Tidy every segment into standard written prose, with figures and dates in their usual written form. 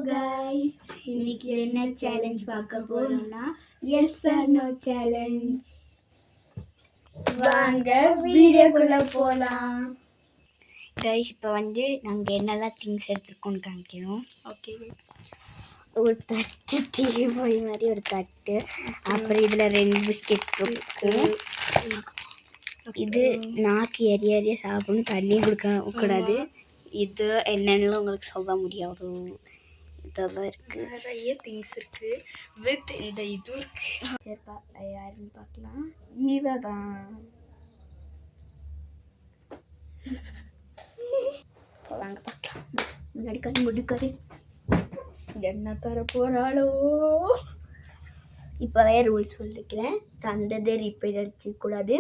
Guys, இன்னைக்கு என்ன challenge பார்க்க போறோம்னா எஸ் ஆர் நோ சேலஞ்ச். வாங்க வீடியோக்குள்ள போலாம். கைஸ், இப்போ நாங்கள் என்னெல்லாம் திங்ஸ் எடுத்துருக்கோம்னு காமிக்கிறோம். ஓகே, ஒரு தட்டு டீ போய் மாதிரி ஒரு தட்டு, அப்புறம் இதில் 2 பிஸ்கெட் இருக்கு. இது நாக்கு எரிய சாப்பிடணும், தண்ணி கொடுக்க கூடாது. இது என்னென்னலாம் உங்களுக்கு சொல்ல முடியாது. இதெல்லாம் இருக்கு, நிறைய திங்ஸ் இருக்கு. வித் இந்த இது இருக்கு. சரிப்பா, யாருன்னு பார்க்கலாம். இவ தான். வாங்க பார்க்கலாம். முன்னாடி முடிக்காது என்ன தர போறாளோ. இப்போவே ரூல்ஸ் சொல்லிக்கிறேன். தந்ததே ரிப்பீட் அடிச்சிக்கூடாது.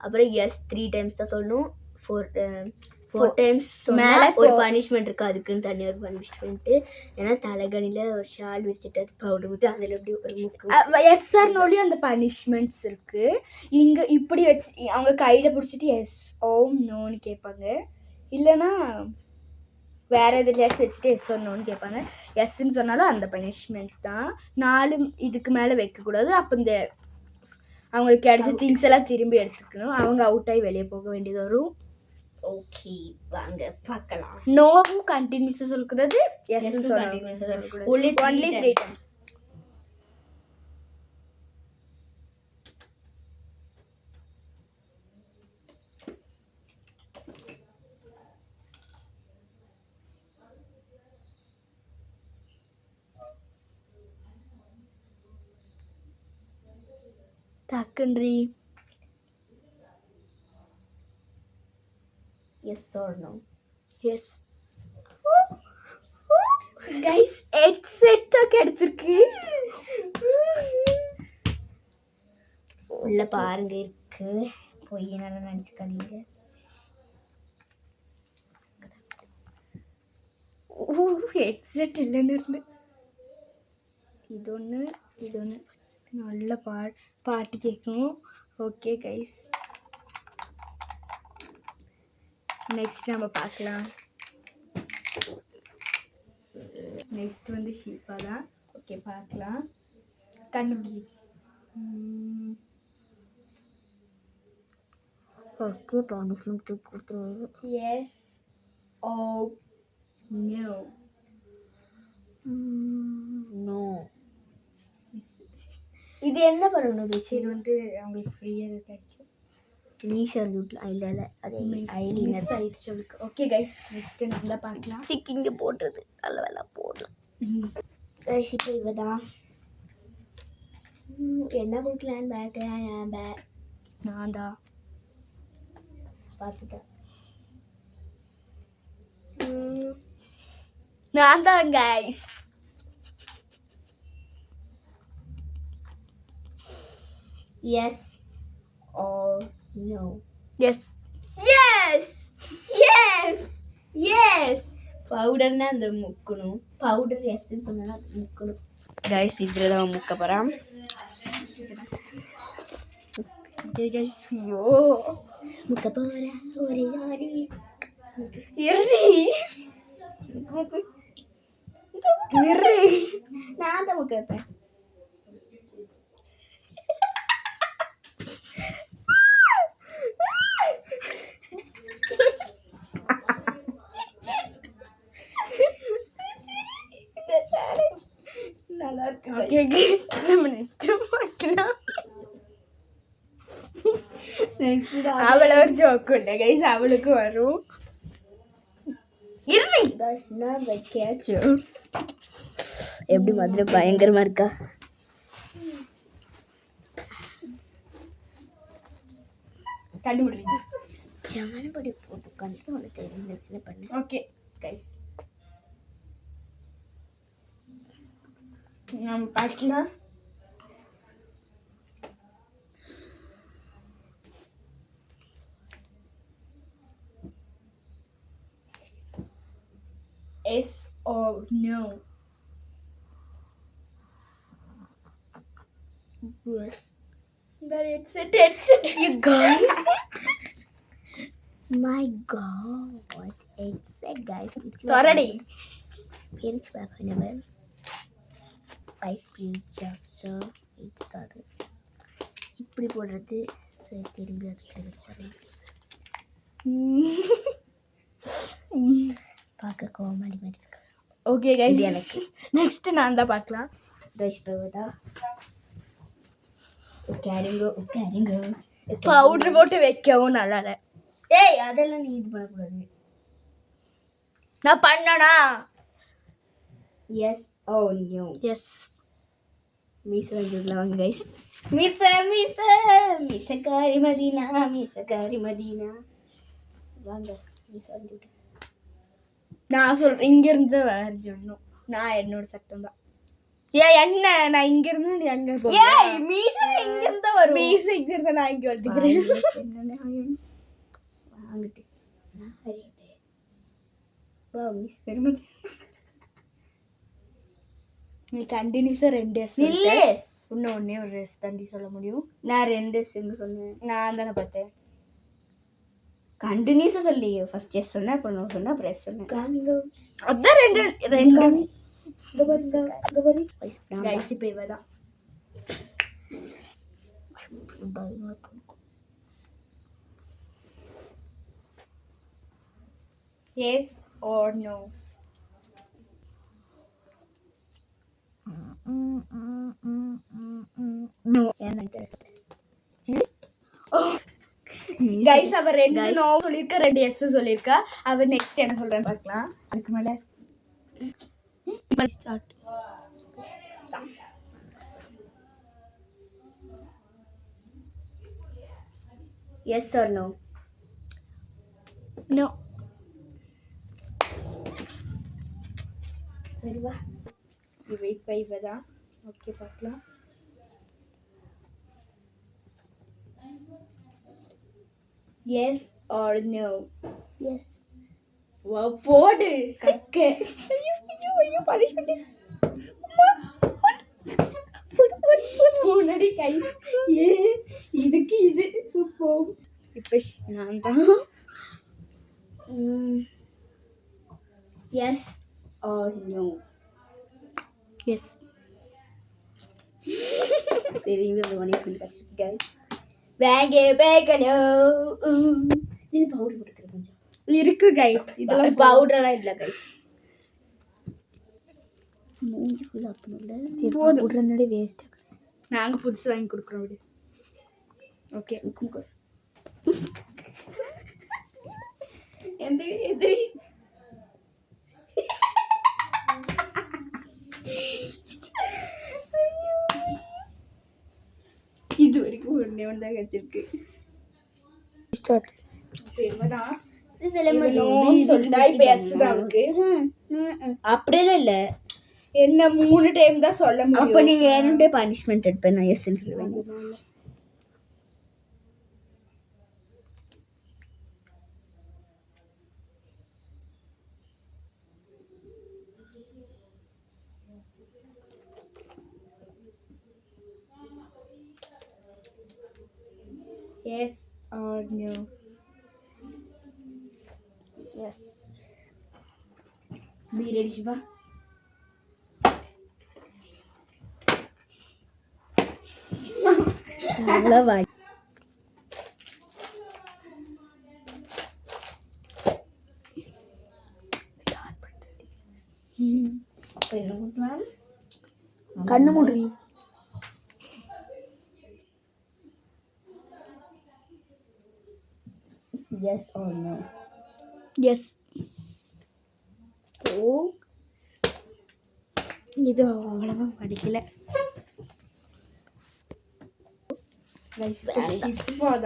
அப்புறம் எஸ் 3 டைம்ஸ் தான் சொல்லணும். 4 டைம்ஸ் மேலே ஒரு பனிஷ்மெண்ட் இருக்குது. அதுக்குன்னு தனியாக ஒரு பனிஷ்மெண்ட்டு. ஏன்னா தலைகணியில் ஒரு ஷால் வச்சுட்டு அது பவுடர் ஊற்றி அதில் எப்படி ஒரு முக்கு எஸ் ஆர் நோலையும் அந்த பனிஷ்மெண்ட்ஸ் இருக்குது. இங்கே இப்படி வச்சு அவங்க கையில் பிடிச்சிட்டு எஸ் ஓம் நோன்னு கேட்பாங்க. இல்லைன்னா வேறு எதுலையாச்சும் வச்சுட்டு எஸ் ஆர் நோன்னு கேட்பாங்க. எஸ்ன்னு சொன்னாலும் அந்த பனிஷ்மெண்ட் தான். 4 இதுக்கு மேலே வைக்கக்கூடாது. அப்போ இந்த அவங்களுக்கு கிடைச்ச திங்ஸ் எல்லாம் திரும்பி எடுத்துக்கணும். அவங்க அவுட் ஆகி வெளியே போக வேண்டியது வரும். ஓகே, வாங்க பார்க்கலாம். நோவும் கண்டினியூஸாக சொல்லக்கூடாது, எஸ்ஸும் கண்டினியூஸாக சொல்லக்கூடாது. Only 3 times. டக்குன்றி. Yes or no? Yes. Guys, headset கிடைச்சிருக்கு. உள்ள பாருங்க இருக்கு. போய் என்ன நினைச்சுக்காதீங்க. ஹெட்செட் இல்லைன்னு இருந்து இது ஒன்று நல்ல பாட்டு கேட்கணும். ஓகே கைஸ், நெக்ஸ்ட் நம்ம பார்க்கலாம். நெக்ஸ்ட் ஷீஃபா தான். ஓகே, பார்க்கலாம். கண்டுபிடி. ஃபஸ்ட்டு பனிஷ்மெண்ட் கொடுத்துருவாங்க. Yes or no. நோ. இது என்ன பண்ணணும்? இது அவங்களுக்கு ஃப்ரீயாக கிடைக்கும். நீ சல்யூட்ல இல்லை அது ஐடி மிஸ் ஆயிடுச்சு அவளுக்கு. ஓகே கைஸ், நெக்ஸ்ட் நல்லா பார்க்கலாம். ஸ்டிக்கிங்க போடுறது நல்ல வேலை போடலாம். கைஸ், இப்போ இவ தான். என்ன கொடுக்கலான்னு பேக் நான் தான் பார்த்துட்டேன். நான் தான் guys. Yes or no? Yes. Yes. Yes. Yes. பவுடர்னா அந்த முக்கணும். பவுடர் எஸ்ன்னு சொன்னா முக்கணும். கைஸ், இதில் தான் முக்க போகிறேன். கைஸ், ஐயோ முக்க போகிறேன். ஒரு ஜாலி நான் தான் முக்க வைப்பேன். அவளை ஒரு ஜோக்கு உண்டு கைஸ், அவளுக்கு வரும். எப்படி மாதிரி பயங்கரமா இருக்கா. கண்டுபிடிங்க. ஜானபடி போட்டு உட்காந்து உனக்கு தெரியும் என்ன பண்ணு. ஓகே கைஸ், நம்ம பார்க்கலாம். Yes or no? Yes. But it's a you guys. My God, it's a guys. It's already. பிரிச்சு பார்க்க நம்ம ஐஸ் பிரிச்சு இதுக்காக இப்படி போடுறது. சரி திரும்பி அது பார்க்க கோமாளி மாதிரி இருக்கு. ஓகே கைஸ், எனக்கு நெக்ஸ்ட் நான் தான் பார்க்கலாம். தோஷ் பருவதா உட்காருங்க பவுடர் போட்டு வைக்கவும் நல்லா இல்லை. ஏய் அதெல்லாம் நீ இது பண்ணக்கூடாது. நான் பண்ணனா? Yes or no yes. மீச வந்துடலாம் வாங்க கைஸ். மீசக்காரி மதீனா வாங்க மீச வந்துட்டு. நான் சொல்றேன் இங்கிருந்து வேறு சொல்லணும். நான் என்னோட சட்டம் தான். என்ன நான் இங்க இருந்து நீ அங்க போ. ஏய் மீச இங்க இருந்து வரும். மீச இங்க இருந்து நான் இங்க வந்துக்கிறேன். வாங்கிட்டு வா மீச பெருமை. நீ கண்டினியூஸா 2 எஸ் இல்ல இன்னும் ஒன்னே ஒரு எஸ் தாண்டி சொல்ல முடியும். நான் 2 எஸ்ன்னு சொன்னேன். நான் தானே பார்த்தேன். கண்டினியூஸா சொல்லி ஃபர்ஸ்ட் எஸ் சொன்னேன், அப்புறம் நோ சொன்னேன், அப்புறம் எஸ் சொன்னேன். அதான் 2 கபரி கைஸ் இப்போ இவதான். Yes or no? No. Guys அவ 2 நோ சொல்லிருக்கா, 2 எஸ் சொல்லிருக்கா. அவ நெக்ஸ்ட் என்ன சொல்றேன்னு பார்க்கலாம். அதுக்கு மேல start. Yes or no? No. சரி வா வெயிட் பை இவதான். ஓகே பார்க்கலாம். Yes or no? எஸ். வா போடு சக்க. ஐயோ ஐயோ ஐயோ பனிஷ்மென்ட். முன்னாடி கை இதுக்கு இது சூப்பர். இப்போ நான் தான். Yes or no? எஸ். திரும்பி ஒரு மணி பண்ணி கஷ்டம் கைஸ். வேங்க வேகலோ. இது பவுடர் போட்டுக்கிறேன் கொஞ்சம். இருக்கு கைஸ், இதெல்லாம் பவுடர்லாம் இல்லை கைஸ். மூஞ்சி ஃபுல்லாக அப்பணும் போடுறதுனால வேஸ்ட். நாங்க புதுசு வாங்கி கொடுக்குறோம் விடு. ஓகே எந்திரி எந்திரி. இது வரைக்கும் ஒன்னே ஒன்று தான் கிடைச்சிருக்கு. ஸ்டார்ட். அப்படியெல்லாம் இல்லை. என்ன 3 டைம் தான் சொல்ல முடியும். அப்போ நீ வேணும்ட்டே பனிஷ்மெண்ட் எடுப்பேன். நான் எஸ்ன்னு சொல்லுவேன். Yes or no? Yes. Be ready, Shiva. அவ்வளோவா? கண்ணு மூடுறீ. Yes or no? Yes. ஓ இது அவ்வளவா படிக்கல.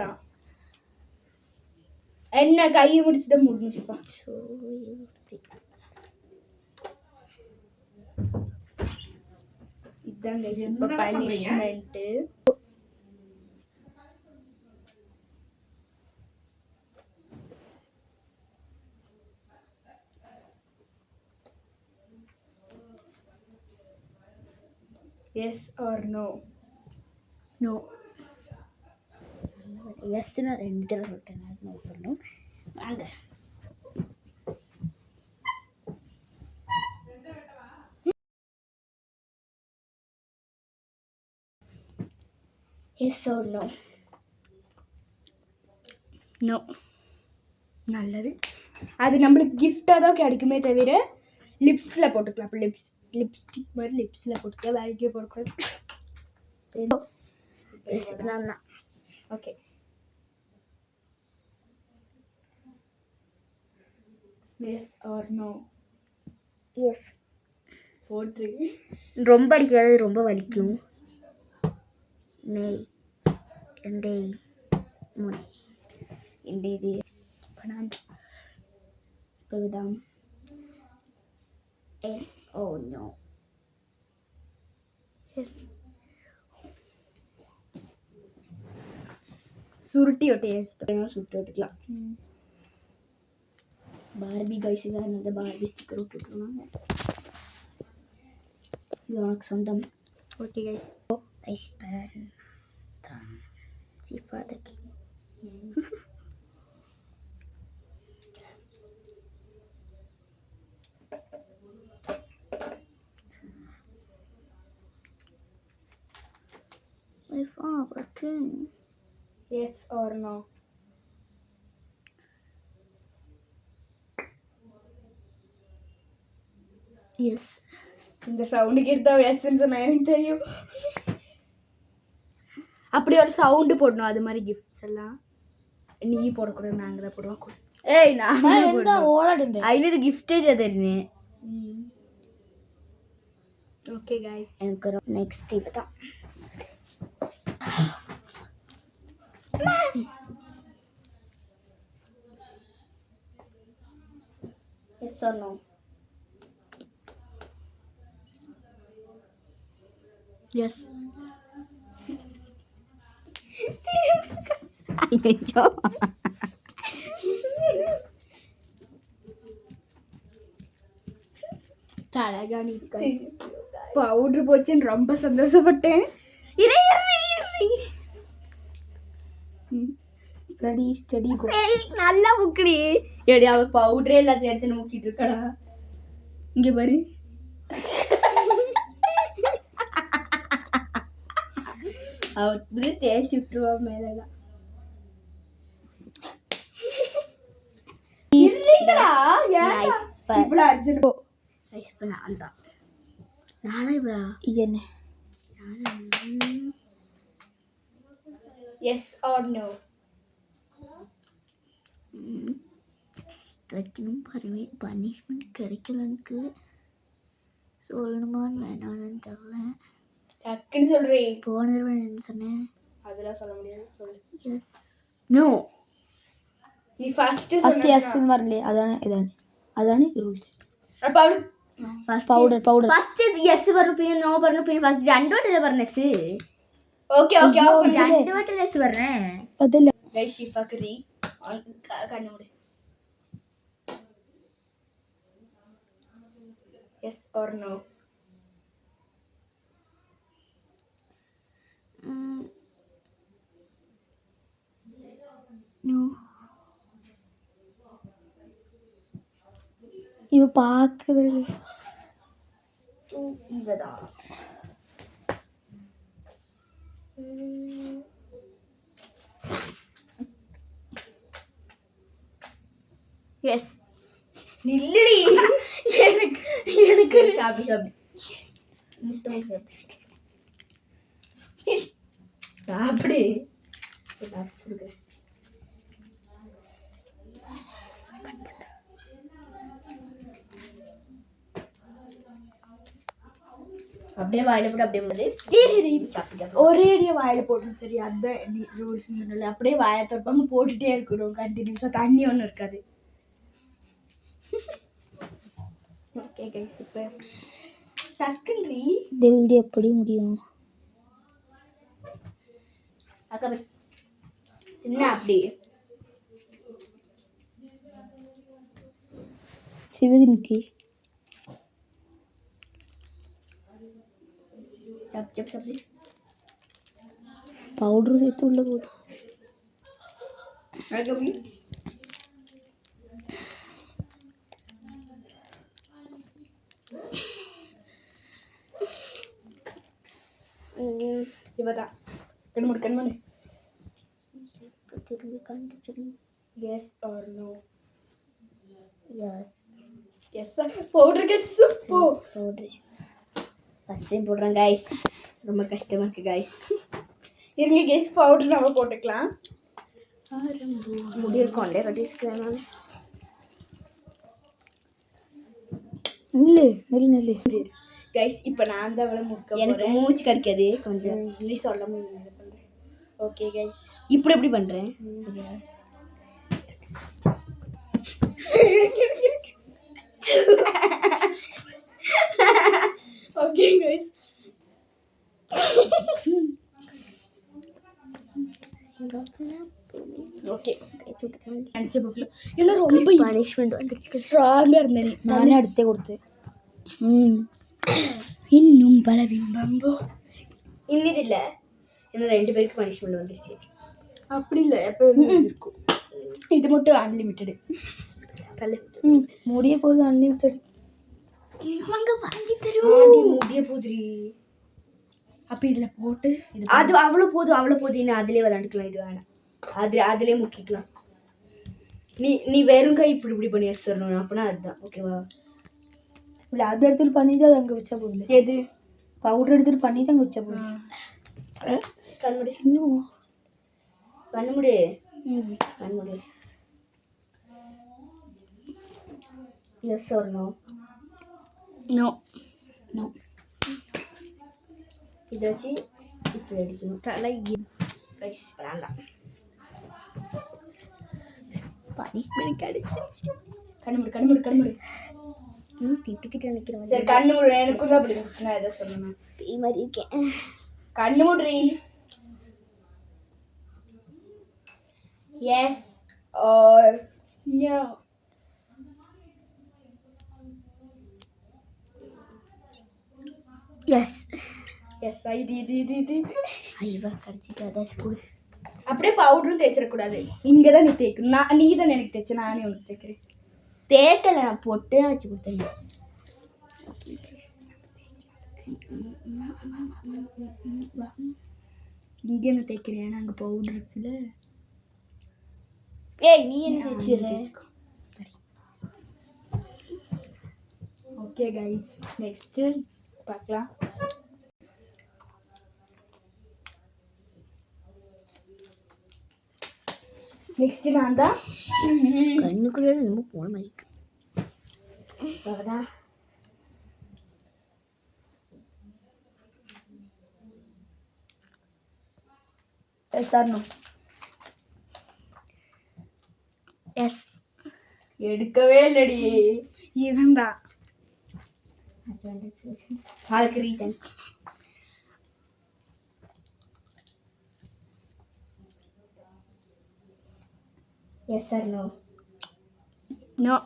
தான் என்ன கையை முடிச்சுட்டு முடிஞ்சுப்பா. இதுதான் கைஸ் இப்போ punishment. Yes or no? No. எஸ்ன்னு 2 தடவை சொல்லிட்டேன். நோ சொல்லணும். வாங்க எஸ் ஆர் நோ? நோ. நல்லது. அது நம்மளுக்கு கிஃப்டாக தான் கிடைக்குமே தவிர லிப்ஸில் போட்டுக்கலாம். அப்போ லிப்ஸ்டிக் மாதிரி லிப்ஸில் போட்டுக்கலாம், வேற எங்கேயும் போடக்கூடாது. Okay. Yes or no? Yes. போட்டு ரொம்ப அடிக்காது, ரொம்ப வலிக்கும். நெய் 2 3 இந்த இது இப்போதான். Yes or no? எஸ். சுருட்டி டேஸ்ட் சுட்டு விட்டுக்கலாம். பார்பி கைஸ் வேறு அந்த பார்பி ஸ்டிக்கர் விட்டுருவாங்க. இது உனக்கு சொந்தம். Okay guys. ஐஸ் பேன் தான் சிஃபாதக்கி. My father king. Yes or no? Yes. இந்த சவுண்டு கேட்டு எஸ்ன்னு சொன்னா எனக்கு தெரியும். அப்படி ஒரு சவுண்டு போடணும். அது மாதிரி கிஃப்ட்ஸ் எல்லாம் நீ போடக்கூடாது, நாங்கள் தான் போடுவோம். ஏய் நான் ஓடாடுங்க. ஐநூறு கிஃப்டே தருவேன். Okay guys. எனக்கு நெக்ஸ்ட் இப்போ தான். Yes or no? எஸ். ஐயோ தலகாணி பவுடர் போச்சுன்னு ரொம்ப சந்தோஷப்பட்டேன். இதே ரெடி ஸ்டடி கோ. நல்லா முக்கடி. எடி அவ பவுடரே எல்லாத்தையும் எடுத்து முக்கிட்டு இருக்கடா. இங்கே பாரு. அவ அப்படியே தேய்ச்சி விட்டுருவா மேலாம். இவ்வளோ அர்ஜென்ட். இப்போ நான் தான். நானா இவ்வளோ இது என்ன? Yes or no? கிடைக்கணும். பனிஷ்மெண்ட் கிடைக்கலனுக்கு சொல்லணுமான்னு வேணான்னு தெரியல. டக்குன்னு சொல்கிறேன். போன தடவை என்ன சொன்னேன்? அதெல்லாம் சொல்ல முடியாது, சொல்லு. Yes no? நீ ஃபஸ்ட்டு எஸ்ன்னு வரலையே. அதானே ரூல்ஸ். அப்போ அவளுக்கு பவுடர் ஃபர்ஸ்ட் எஸ் வரணும், பின்ன நோ வரணும், பின்ன ஃபர்ஸ்ட் ரெண்டு வாட்டில வரணும் எஸ். ஓகே ஓகே ரெண்டு வாட்டில எஸ் வரேன். அதில் கைஸ் ஷிஃபாக்கு கண்ணு மூடு. Yes or no? நோ. இவ பார்க்குறது இவதான். எஸ். நில்லடி. எனக்கு சாப்பிடு முட்டை சாப்பிடு. அப்படியே வாயில போட்டு அப்படியே ஒரே அடியா வாயில போடணும். சரி, அதுதான் ரூல்ஸ். அப்படியே வாயை தொட்டாம போட்டுட்டே இருக்கணும் கண்டினியூஸா. தண்ணி ஒன்றும் இருக்காது. Okay guys. இப்போ டக்குன்றி இந்த வீடியோ எப்படி முடியும்? அக்கா என்ன அப்படி சிவதினிக்கு பவுடர் சேர்த்து உள்ள போடு. இவதான் கண்ணு திரும்பி கண்டுச்சிடும். Yes or no? Yes. Yes பவுடருக்கு சூப்பு பவுட்ரு ஃபஸ்ட் டைம் போடுறேன் கைஸ். ரொம்ப கஷ்டமாக இருக்குது கைஸ். இருங்க கைஸ், பவுடர் நம்ம போட்டுக்கலாம். முடிய கொண்டே கட்டிச்சுக்கிறேன் நான். நெல்லு கைஸ். இப்போ நான் தான் அவளை முக்க எனக்கு போகிறேன். மூச்சு கிடைக்காது கொஞ்சம். இங்கிலீஷ் சொல்ல முடியும். ஓகே கைஸ், இப்படி எப்படி பண்ணுறேன்? சரியா? Okay guys. ஓகே நினச்ச புக்கில் எல்லாம் ரொம்ப பனிஷ்மெண்ட் வந்துருச்சு. ஸ்ட்ராங்காக இருந்தேன். நானே அடுத்தே கொடுத்தேன். இன்னும் பல பிம்பம்போ. இன்னது இல்லை, இன்னும் 2 பேருக்கு பனிஷ்மெண்ட் வந்துருச்சு. அப்படி இல்லை, எப்போ இருக்கும். இது மட்டும் அன்லிமிட்டடு. தள்ளு. முடிய போகுது அன்லிமிட்டடு. அங்கே வாங்கி தருவோம். முடிய போதுரி. அப்போ இதில் போட்டு அது அவ்வளோ போதும். இன்னும் அதிலே விளாண்டுக்கலாம். இது வேணாம், அதிலே முக்கிக்கலாம். நீ வெறும் கை இப்படி பண்ணி வச்சிடணும். அப்படின்னா அதுதான் ஓகேவா? இல்லை, அது எடுத்துட்டு பண்ணிட்டு அது அங்கே வச்சா போதும். எது? பவுடர் எடுத்துட்டு பண்ணிட்டு அங்கே வச்சா போதும். கண்முடி. இன்னும் கண்முடி. Yes or no? No no. இதை வச்சு இப்படி அடிக்கணும். தலை ரைஸ் வேண்டாம். பனிஷ்மெண்ட் கிடைச்சிருச்சு. கண்ணு திட்டு நினைக்கிறேன். சரி, கண்ணு மூடு. எனக்கும் தான் அப்படி நான் எதை சொல்லணும். தீ மாதிரி இருக்கேன். கண்ணு மூடுறி. Yes or no? Yes. Yes. இது ஐவா கடிச்சிட்டு அதாச்சும் கொடு. அப்படியே பவுடரும் தேய்ச்சிடக்கூடாது. இங்கே தான் நீ தேய்க்கணும். நீ தான் எனக்கு தேய்ச்ச, நானே உனக்கு தேய்க்கிறேன். தேக்கலை, நான் பொட்டு வச்சு கொடுத்தேன். இங்கே நான் தேய்க்கிறேன், ஏன்னா அங்கே பவுடர் இருக்குல்ல. ஏய், நீ என்ன தேய்ச்சிடுற? ஓகே கைஸ், நெக்ஸ்ட்டு பார்க்கலாம். நெக்ஸ்ட் நான் தான் கண்ணுக்குள்ள ரொம்ப போன மாதிரி இருக்கு. எஸ். எடுக்கவே இல்லடி. இவன் தான் ஆளுக்கு reasons. Yes or no? No.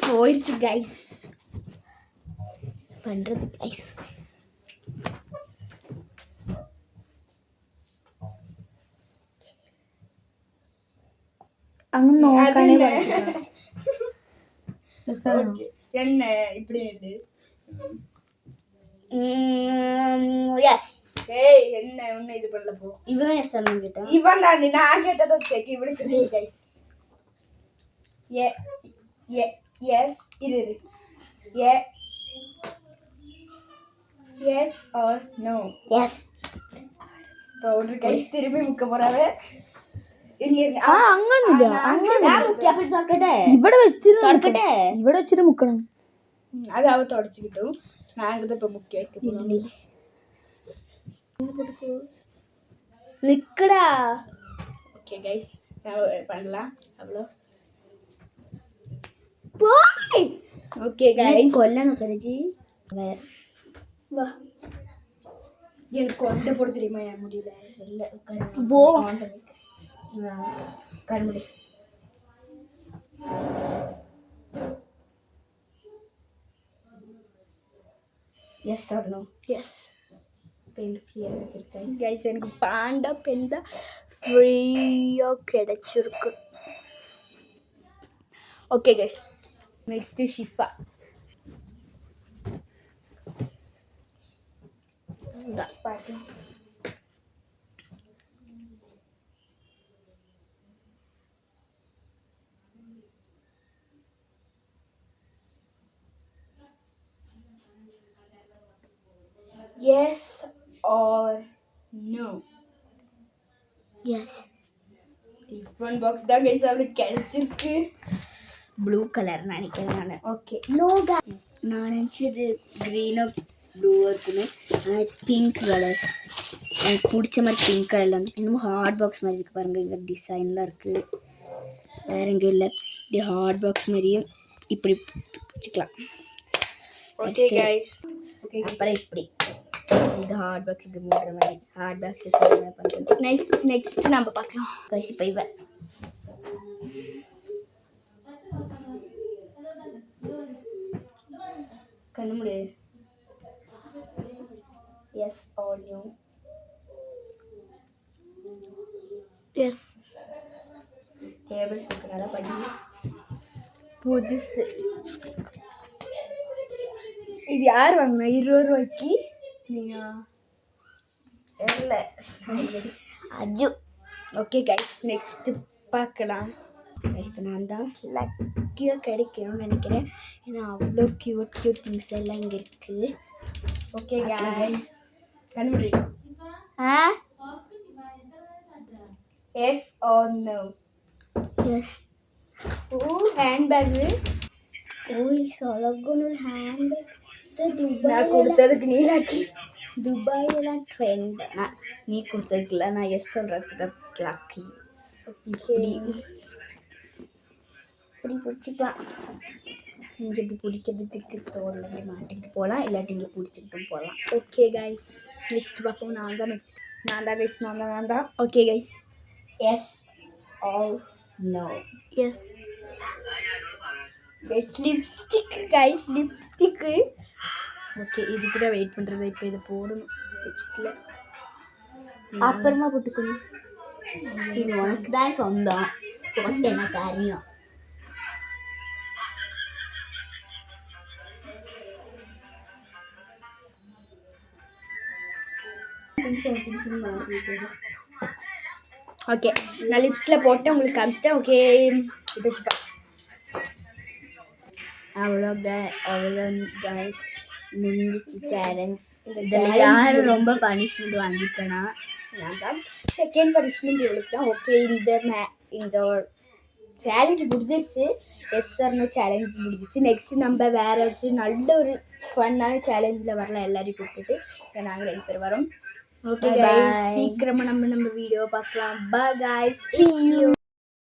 போயிடுச்சு கைஸ். பண்றது கைஸ். அங்க நோக்கானே என்ன இப்படி இது. எஸ். ஏய், என்ன ஒண்ணு இது பண்ணல போ. இவன் எஸ் ஆர் நோ கேட்டான். இவன் தான் நான் கேட்டதை கேட்க இப்படி சொல்லி கைஸ். எஸ். இரு. Yes or no? Yes. Powder guys திரும்பி முக்க போறாரு. ഇവിടെ മുക്കണം. അത് അവ തുടച്ചിട്ടും നാങ്കത്തെ മുക്കി വയ്ക്കും. നിക്കടാ. ഓക്കെ ഗൈസ്, பண்ணலாம் அவ்வளோ. ஓகே கைஸ், கொல்லணும் கரைச்சி. வா, எனக்கு கொண்டை போட தெரியுமா? என் முடியல. இல்லை போ கண்முடி. Yes or no? Yes. Pen ஃப்ரீயாக வச்சுருக்கேன் கைஸ். எனக்கு பாண்டா பென் தான் ஃப்ரீயாக கிடைச்சிருக்கு. Okay guys, next Shifa. தான். பார்க்கலாம். Yes or no? Yes. Tiffin box தான் கைஸ் அவளுக்கு கிடைச்சிருக்கு. ப்ளூ கலர் நினைக்கிறேன் நான். ஓகே நோ நான் நினச்சது க்ரீனாக ப்ளூவாக இருக்குன்னு. ஆனால் பிங்க் கலர் எனக்கு பிடிச்ச மாதிரி பிங்க் கலரில் வந்து இன்னும் ஹாட் பாக்ஸ் மாதிரி இருக்குது பாருங்கள். இங்கே டிசைன்லாம் இருக்குது. வேறு எங்கேயும் இல்லை. இப்படி ஹாட் பாக்ஸ் மாதிரியும் இப்படி வச்சுக்கலாம். Okay guys. ஓகே அப்புறம் இப்படி இது ஹாட் பாக்ஸ் இப்படி மூடுற மாதிரி ஹாட் பாக்ஸஸ் பண்ணுறது. நெக்ஸ்ட் நம்ம பார்க்கலாம். கைஸ் இப்போ இவன் கண்ணு முடி. Yes or no? Yes. Table இருக்கிறனால படி புதுசு. இது யார் வாங்கினா 20 ரூபாய்க்கு? நீங்கள் இல்லை அஜு. ஓகே கைஸ் நெக்ஸ்ட் பார்க்கலாம். இப்போ நான் தான் லக்கியாக கிடைக்கணும்னு நினைக்கிறேன். ஏன்னா அவ்வளோ க்யூட் திங்ஸ் எல்லாம் இங்கே இருக்குது. ஓகே கைஸ் கண்முடி. Yes or no? Yes. Handbag. சொலகுன்னு ஹேண்ட்பேக் நான் கொடுத்ததுக்கு நீ லக்கி. துபாயிலாம் ட்ரெண்ட். நீ கொடுத்ததுக்குல நான் எஸ் சொல்கிறதுக்கு தான் லக்கி. இப்படி பிடிச்சிக்கலாம். இங்கே இப்படி பிடிக்கிறதுக்கு ஸ்டோரில் போய் மாட்டிக்கிட்டு போகலாம், இல்லாட்டி இங்கே பிடிச்சிக்கிட்டும் போகலாம். ஓகே கைஸ் நெக்ஸ்ட் பார்ப்போம். நான் தான் கைஸ் நான் தான். Okay guys yes or no? Yes. Guys lipstick guys lipstick. Okay இதுக்கு தான் வெயிட் பண்ணுறது. இப்போ இதை போடணும் லிப்ஸ்டில். அப்புறமா போட்டுக்கணும். இது உனக்கு தான் சொந்தம். போட்டு என்ன தெரியும். ஓகே நான் லிப்ஸில் போட்டு உங்களுக்கு காமிச்சிட்டேன். ஓகே இப்போ ஷிஃபா. அவ்வளோ கைஸ் முடிஞ்சிச்சு சேலஞ்ச். இதில் challenge யாரும் ரொம்ப பனிஷ்மெண்ட் வாங்கிக்கனா? நான் தான். செகண்ட் பனிஷ்மெண்ட் இவளுக்கு தான். ஓகே இந்த சேலஞ்ச் முடிஞ்சிச்சு. எஸ் ஆர்னோ சேலஞ்ச் முடிஞ்சிச்சு. நெக்ஸ்ட் நம்ம வேற ஏதாச்சும் நல்ல ஒரு ஃபன்னான சேலஞ்சில் வரலாம். எல்லாரையும் கூப்பிட்டுட்டு நாங்கள் 2 பேர் வரோம். Okay Bye. சீக்கிரமாக நம்ம வீடியோ பார்க்கலாம். Bye guys. See you.